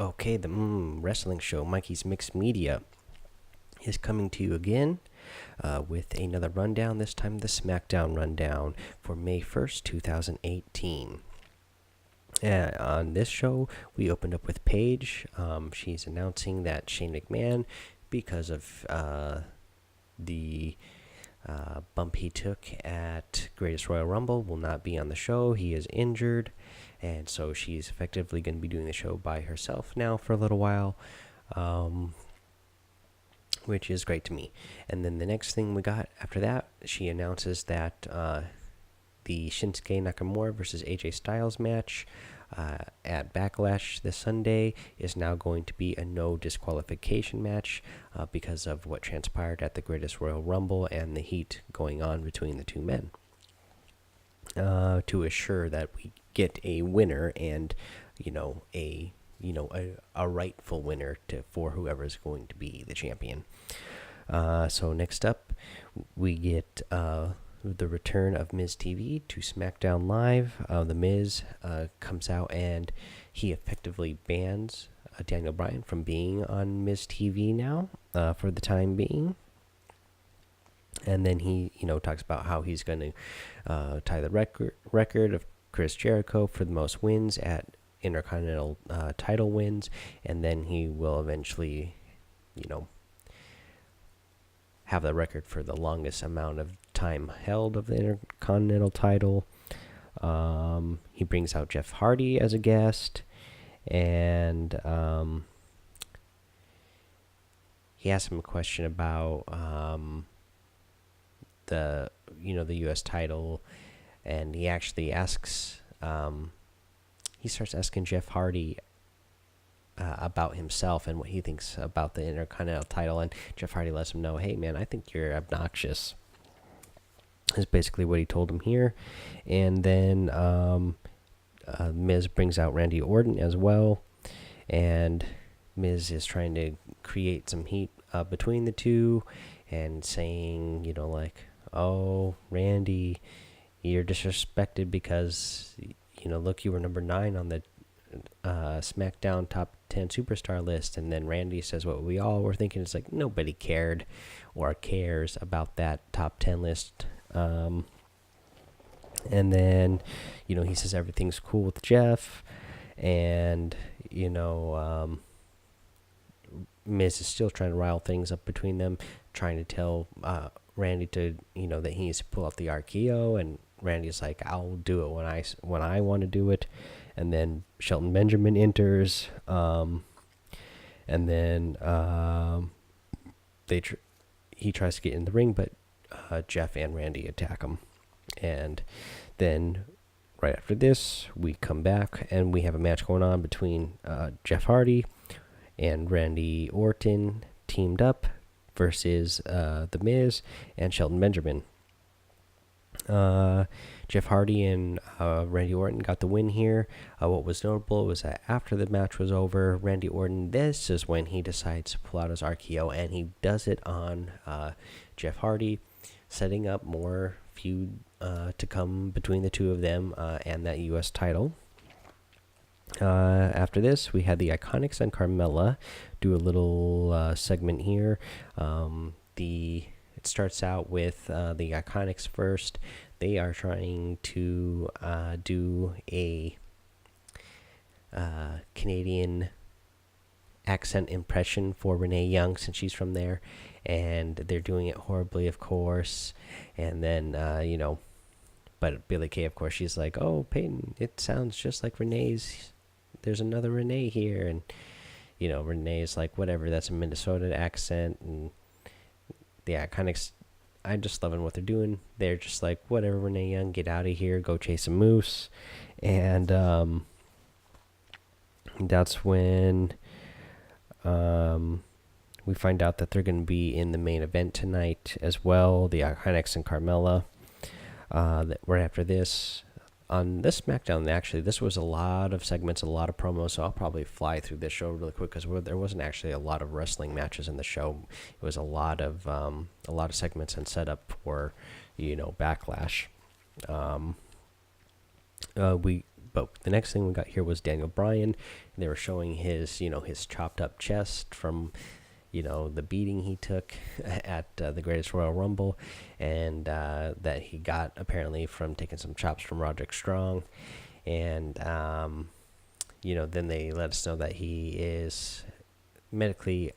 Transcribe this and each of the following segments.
Okay, the wrestling show, Mikey's Mixed Media, is coming to you again with another rundown, this time the SmackDown Rundown for May 1st, 2018. On this show, we opened up with Paige. She's announcing that Shane McMahon, because of the bump he took at Greatest Royal Rumble, will not be on the show. He is injured, and so she's effectively going to be doing the show by herself now for a little while, which is great to me. And then the next thing we got after that, she announces that the Shinsuke Nakamura versus AJ Styles match at Backlash this Sunday is now going to be a no disqualification match because of what transpired at the Greatest Royal Rumble and the heat going on between the two men. To assure that we get a winner and a rightful winner for whoever is going to be the champion. So next up, we get the return of Miz TV to SmackDown Live. The Miz comes out and he effectively bans Daniel Bryan from being on Miz TV now for the time being. And then he, talks about how he's going to tie the record of Chris Jericho for the most wins at Intercontinental title wins, and then he will eventually, have the record for the longest amount of time held of the Intercontinental title. He brings out Jeff Hardy as a guest, and he asks him a question about the U.S. title, and he actually asks, he starts asking Jeff Hardy about himself and what he thinks about the Intercontinental title, and Jeff Hardy lets him know, hey man, I think you're obnoxious, is basically what he told him here. And then Miz brings out Randy Orton as well, and Miz is trying to create some heat between the two and saying, oh, Randy, you're disrespected because, look, you were number 9 on the SmackDown Top 10 Superstar list. And then Randy says what we all were thinking. It's like nobody cared or cares about that top 10 list. And then, he says everything's cool with Jeff. And, Miz is still trying to rile things up between them, trying to tell Randy to, that he needs to pull out the RKO, and Randy's like, I'll do it when I want to do it. And then Shelton Benjamin enters, and then he tries to get in the ring, but Jeff and Randy attack him. And then right after this, we come back and we have a match going on between Jeff Hardy and Randy Orton teamed up versus The Miz and Shelton Benjamin. Jeff Hardy and Randy Orton got the win here. What was notable was that after the match was over, Randy Orton, this is when he decides to pull out his RKO, and he does it on Jeff Hardy, setting up more feud to come between the two of them and that U.S. title. After this, we had the Iconics and Carmella do a little segment here. It starts out with the Iconics first. They are trying to do a Canadian accent impression for Renee Young, since she's from there, and they're doing it horribly, of course. And then, but Billie Kay, of course, she's like, oh, Peyton, it sounds just like Renee's. There's another Renee here. And, Renee's like, whatever, that's a Minnesota accent. And the Iconics, I'm just loving what they're doing. They're just like, whatever, Renee Young, get out of here, go chase a moose. And that's when we find out that they're going to be in the main event tonight as well, the Iconics and Carmella. Right after this, on this SmackDown, actually, this was a lot of segments, a lot of promos, so I'll probably fly through this show really quick because there wasn't actually a lot of wrestling matches in the show. It was a lot of segments and setup for, Backlash. But the next thing we got here was Daniel Bryan. They were showing his, his chopped up chest from, the beating he took at the Greatest Royal Rumble, and that he got apparently from taking some chops from Roderick Strong. And, then they let us know that he is medically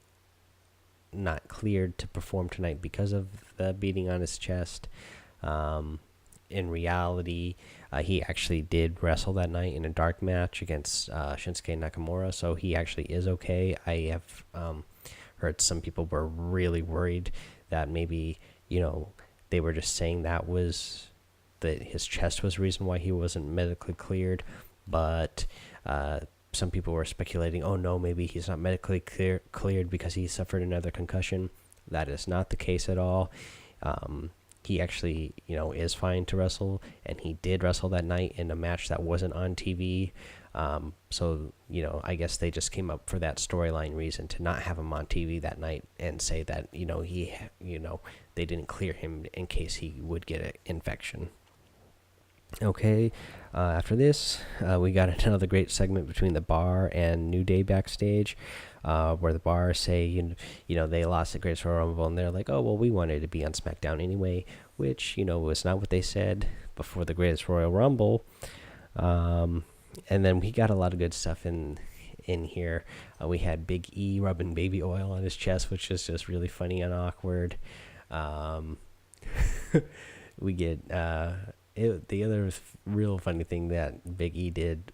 not cleared to perform tonight because of the beating on his chest. In reality, he actually did wrestle that night in a dark match against Shinsuke Nakamura, so he actually is okay. I have heard some people were really worried that maybe, they were just saying that his chest was the reason why he wasn't medically cleared, but some people were speculating, oh no, maybe he's not medically cleared because he suffered another concussion. That is not the case at all. He actually, is fine to wrestle, and he did wrestle that night in a match that wasn't on TV. So, I guess they just came up for that storyline reason to not have him on TV that night and say that, they didn't clear him in case he would get an infection. Okay, after this, we got another great segment between the Bar and New Day backstage, where the Bar say, they lost the Greatest Royal Rumble, and they're like, oh, well, we wanted to be on SmackDown anyway, which, was not what they said before the Greatest Royal Rumble. And then we got a lot of good stuff in here. We had Big E rubbing baby oil on his chest, which is just really funny and awkward. We get... the other real funny thing that Big E did,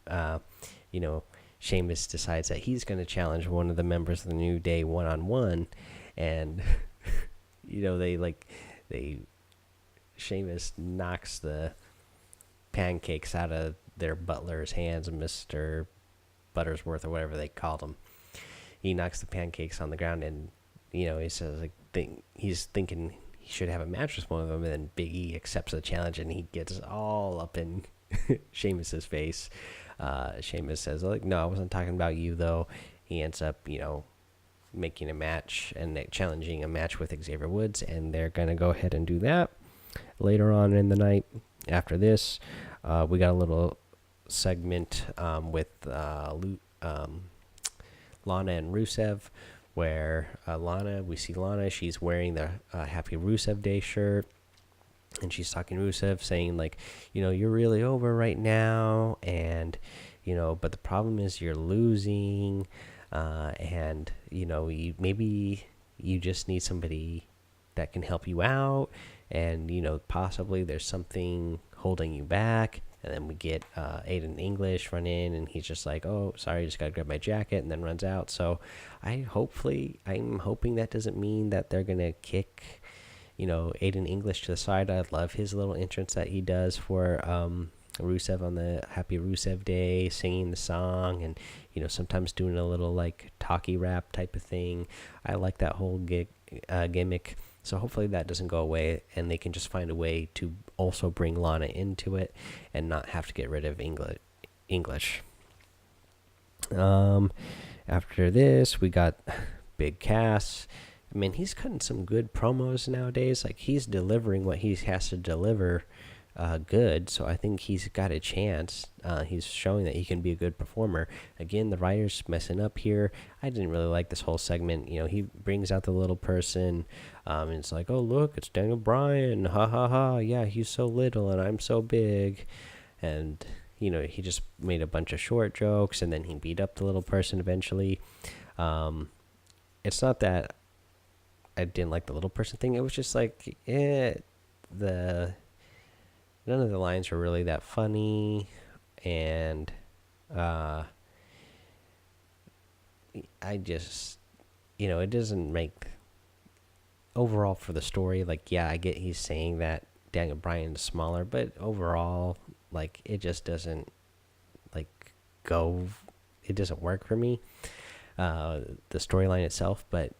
Sheamus decides that he's going to challenge one of the members of the New Day one-on-one, and Sheamus knocks the pancakes out of their butler's hands, Mr. Buttersworth or whatever they called him. He knocks the pancakes on the ground, and he says he's thinking he should have a match with one of them, and then Big E accepts the challenge, and he gets all up in Sheamus's face. Sheamus says, no, I wasn't talking about you, though. He ends up, making a match and challenging a match with Xavier Woods, and they're going to go ahead and do that later on in the night. After this, we got a little segment with Lana and Rusev, where we see Lana, she's wearing the Happy Rusev Day shirt, and she's talking to Rusev, saying, you're really over right now, and, but the problem is you're losing, and, maybe you just need somebody that can help you out, and, possibly there's something holding you back. And then we get Aiden English run in, and he's just like, oh, sorry, just got to grab my jacket, and then runs out. So I'm hoping that doesn't mean that they're going to kick, Aiden English to the side. I love his little entrance that he does for Rusev on the Happy Rusev Day, singing the song, and, sometimes doing a little, talkie rap type of thing. I like that whole gimmick. So hopefully that doesn't go away, and they can just find a way to also bring Lana into it and not have to get rid of English. After this, we got Big Cass. I mean, he's cutting some good promos nowadays. He's delivering what he has to deliver good, so I think he's got a chance. He's showing that he can be a good performer. Again, the writer's messing up here. I didn't really like this whole segment. He brings out the little person, and it's like, oh, look, it's Daniel Bryan. Ha, ha, ha. Yeah, he's so little, and I'm so big. And, he just made a bunch of short jokes, and then he beat up the little person eventually. It's not that I didn't like the little person thing. It was just none of the lines were really that funny, and I just, it doesn't make overall for the story. Yeah, I get he's saying that Daniel Bryan's smaller, but overall, it just doesn't it doesn't work for me. The storyline itself, but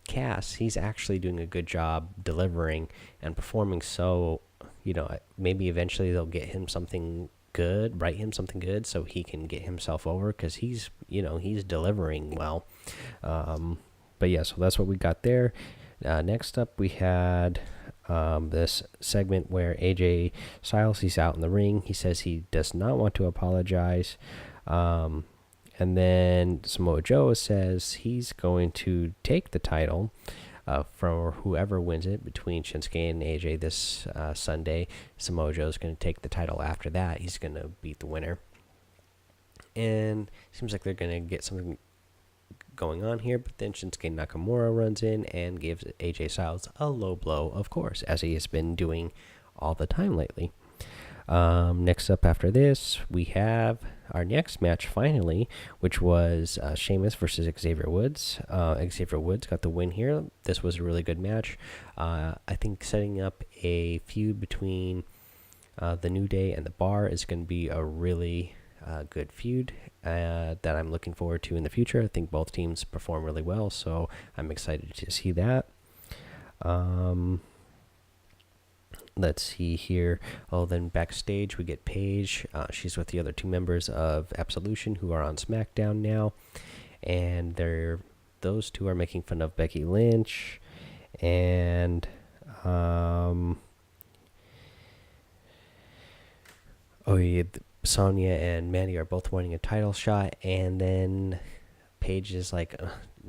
Cass, he's actually doing a good job delivering and performing, so maybe eventually they'll get him something good, write him something good, so he can get himself over, because he's delivering well. But yeah, so that's what we got there. Next up we had this segment where AJ Styles, he's out in the ring. He says he does not want to apologize. And then Samoa Joe says he's going to take the title for whoever wins it between Shinsuke and AJ this Sunday. Samoa Joe's going to take the title after that. He's going to beat the winner. And it seems like they're going to get something going on here, but then Shinsuke Nakamura runs in and gives AJ Styles a low blow, of course, as he has been doing all the time lately. Next up after this, we have our next match finally, which was Sheamus versus Xavier Woods. Xavier Woods got the win here. This was a really good match. I think setting up a feud between the New Day and the Bar is going to be a really good feud that I'm looking forward to in the future. I think both teams perform really well, so I'm excited to see that. Let's see here. Oh, then backstage we get Paige. She's with the other two members of Absolution who are on SmackDown now, and those two are making fun of Becky Lynch, and Sonya and Mandy are both wanting a title shot, and then Paige is like,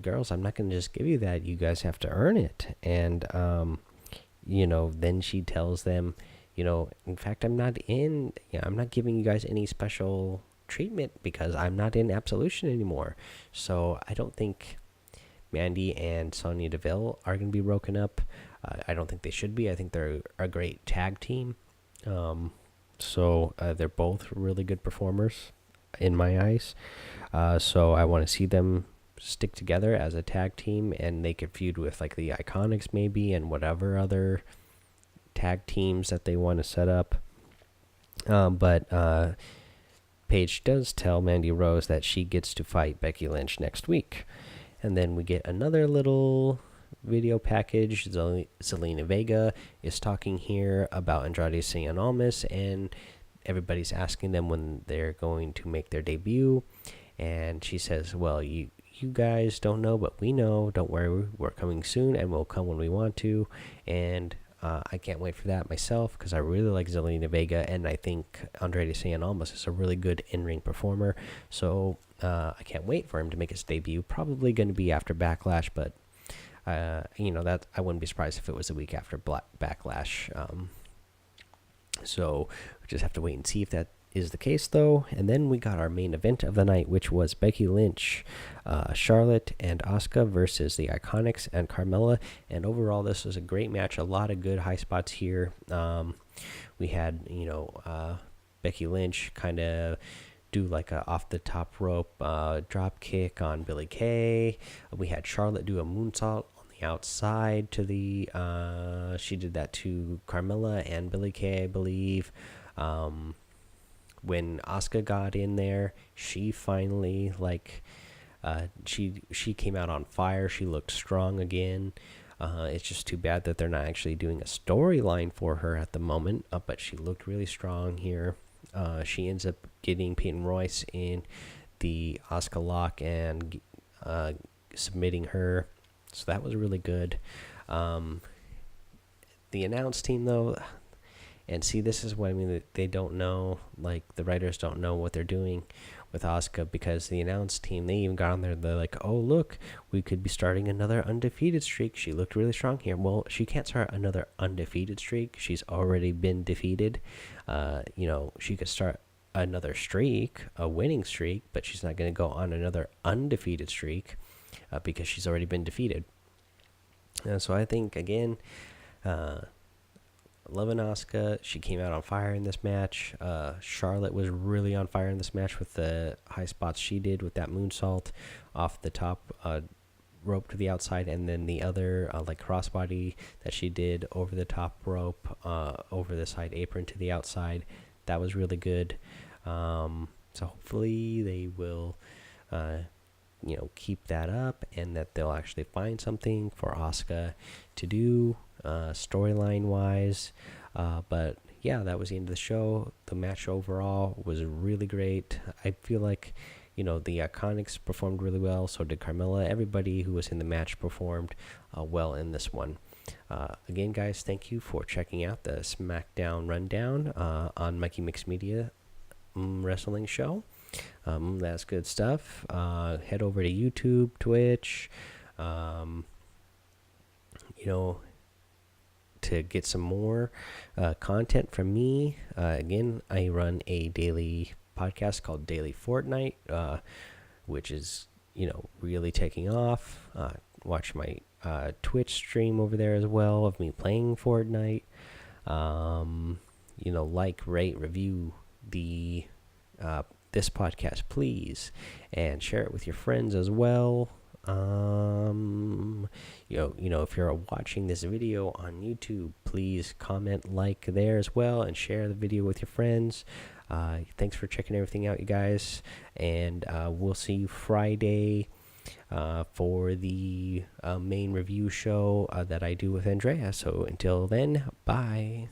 "Girls, I'm not going to just give you that. You guys have to earn it." And then she tells them, in fact, I'm not giving you guys any special treatment because I'm not in Absolution anymore. So I don't think Mandy and Sonya Deville are going to be broken up. I don't think they should be. I think they're a great tag team. So they're both really good performers in my eyes. So I want to see them stick together as a tag team, and they could feud with like the Iconics maybe, and whatever other tag teams that they want to set up. But Paige does tell Mandy Rose that she gets to fight Becky Lynch next week. And then we get another little video package. Zelina Vega is talking here about Andrade Cien Almas, and everybody's asking them when they're going to make their debut. And she says, well, you guys don't know, but we know. Don't worry, we're coming soon, and we'll come when we want to. And I can't wait for that myself because I really like Zelina Vega, and I think Andrade Cien Almas is a really good in-ring performer. So I can't wait for him to make his debut. Probably going to be after Backlash, but that I wouldn't be surprised if it was a week after Backlash. So we just have to wait and see if that is the case, though. And then we got our main event of the night, which was Becky Lynch, Charlotte, and Asuka versus the Iconics and Carmella. And overall, this was a great match. A lot of good high spots here. We had, Becky Lynch kind of do like a off the top rope drop kick on Billie Kay. We had Charlotte do a moonsault on the outside to the she did that to Carmella and Billie Kay, I believe. When Asuka got in there, she finally she came out on fire. She looked strong again. It's just too bad that they're not actually doing a storyline for her at the moment, but she looked really strong here. She ends up getting Peyton Royce in the Asuka lock and submitting her, so that was really good. The announce team, though, and see, this is what I mean, they don't know, like the writers don't know what they're doing with Asuka, because the announce team, they even got on there, they're like, oh look, we could be starting another undefeated streak. She looked really strong here. Well, she can't start another undefeated streak. She's already been defeated. She could start another streak, a winning streak, but she's not going to go on another undefeated streak because she's already been defeated. So I think, again, loving Asuka. She came out on fire in this match. Charlotte was really on fire in this match with the high spots she did with that moonsault off the top rope to the outside, and then the other crossbody that she did over the top rope over the side apron to the outside. That was really good. So hopefully they will keep that up, and that they'll actually find something for Asuka to do storyline wise. But yeah, that was the end of the show. The match overall was really great. I feel like the Iconics performed really well, so did Carmella. Everybody who was in the match performed well in this one. Again, guys, thank you for checking out the SmackDown Rundown on Mikey Mix Media Wrestling Show. That's good stuff. Head over to YouTube, Twitch, you know, to get some more content from me. Again, I run a daily podcast called Daily Fortnite, which is, really taking off. Watch my Twitch stream over there as well of me playing Fortnite. Like, rate, review the this podcast, please, and share it with your friends as well. If you're watching this video on YouTube, please comment, like there as well, and share the video with your friends. Thanks for checking everything out, you guys, and we'll see you Friday for the main review show that I do with Andrea. So until then, bye.